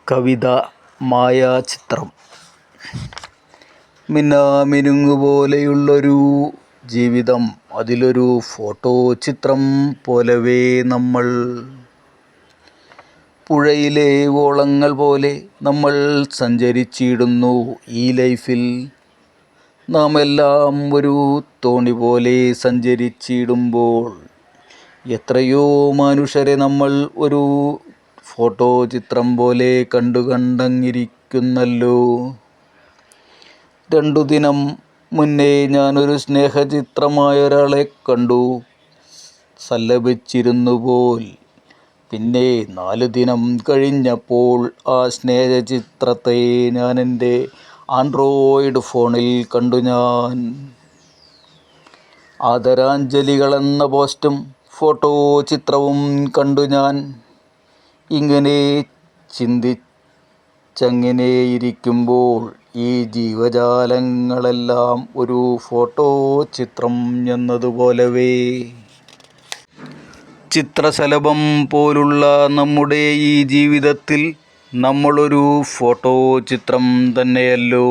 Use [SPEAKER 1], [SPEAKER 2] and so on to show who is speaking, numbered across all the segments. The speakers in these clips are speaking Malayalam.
[SPEAKER 1] കവിത മായാചിത്രം. മിന്നാമിനുങ്ങുപോലെയുള്ളൊരു ജീവിതം, അതിലൊരു ഫോട്ടോ ചിത്രം പോലവേ നമ്മൾ. പുഴയിലെ ഓളങ്ങൾ പോലെ നമ്മൾ സഞ്ചരിച്ചിടുന്നു ഈ ലൈഫിൽ. നാം എല്ലാം ഒരു തോണി പോലെ സഞ്ചരിച്ചിടുമ്പോൾ എത്രയോ മനുഷ്യരെ നമ്മൾ ഒരു ഫോട്ടോ ചിത്രം പോലെ കണ്ടങ്ങിരിക്കുന്നല്ലോ. 2 ദിനം മുന്നേ ഞാനൊരു സ്നേഹചിത്രമായൊരാളെ കണ്ടു, സല്ലപിച്ചിരുന്നുപോൽ. പിന്നെ 4 ദിനം കഴിഞ്ഞപ്പോൾ ആ സ്നേഹചിത്രത്തെ ഞാനെൻ്റെ ആൻഡ്രോയിഡ് ഫോണിൽ കണ്ടു. ഞാൻ ആദരാഞ്ജലികളെന്ന പോസ്റ്റും ഫോട്ടോ ചിത്രവും കണ്ടു. ഞാൻ ഇങ്ങനെ ചിന്തിച്ചങ്ങനെയിരിക്കുമ്പോൾ ഈ ജീവജാലങ്ങളെല്ലാം ഒരു ഫോട്ടോ ചിത്രം എന്നതുപോലവേ. ചിത്രശലഭം പോലുള്ള നമ്മുടെ ഈ ജീവിതത്തിൽ നമ്മളൊരു ഫോട്ടോ ചിത്രം തന്നെയല്ലോ.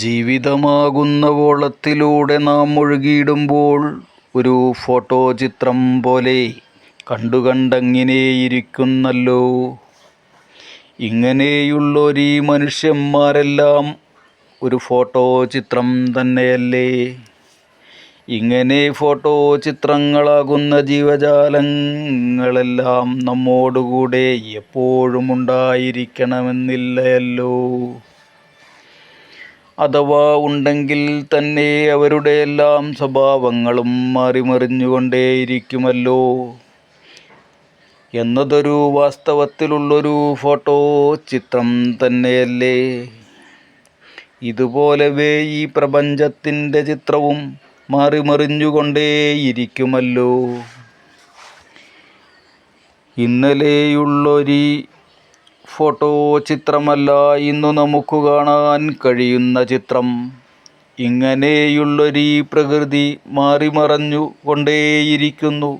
[SPEAKER 1] ജീവിതമാകുന്ന ഓളത്തിലൂടെ നാം ഒഴുകിയിടുമ്പോൾ ഒരു ഫോട്ടോ ചിത്രം പോലെ കണ്ടങ്ങിനെയിരിക്കുന്നല്ലോ. ഇങ്ങനെയുള്ളൊരീ മനുഷ്യന്മാരെല്ലാം ഒരു ഫോട്ടോ ചിത്രം തന്നെയല്ലേ. ഇങ്ങനെ ഫോട്ടോ ചിത്രങ്ങളാകുന്ന ജീവജാലങ്ങളെല്ലാം നമ്മോടുകൂടെ എപ്പോഴും ഉണ്ടായിരിക്കണമെന്നില്ലല്ലോ. അഥവാ ഉണ്ടെങ്കിൽ തന്നെ അവരുടെ എല്ലാം സ്വഭാവങ്ങളും മാറിമറിഞ്ഞുകൊണ്ടേയിരിക്കുമല്ലോ എന്നതൊരു വാസ്തവത്തിലുള്ളൊരു ഫോട്ടോ ചിത്രം തന്നെയല്ലേ. ഇതുപോലവേ ഈ പ്രപഞ്ചത്തിൻ്റെ ചിത്രവും മാറിമറിഞ്ഞുകൊണ്ടേയിരിക്കുമല്ലോ. ഇന്നലെയുള്ളൊരീ ഫോട്ടോ ചിത്രമല്ല ഇന്നു നമുക്ക് കാണാൻ കഴിയുന്ന ചിത്രം. ഇങ്ങനെയുള്ളൊരീ പ്രകൃതി മാറിമറഞ്ഞു കൊണ്ടേയിരിക്കുന്നു.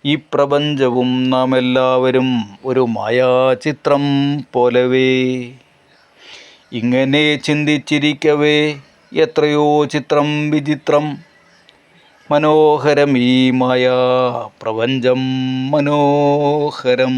[SPEAKER 1] ഈ പ്രപഞ്ചവും നാം എല്ലാവരും ഒരു മായാചിത്രം പോലവേ. ഇങ്ങനെ ചിന്തിച്ചിരിക്കവേ എത്രയോ ചിത്രം വിചിത്രം മനോഹരം ഈ മായാ പ്രപഞ്ചം മനോഹരം.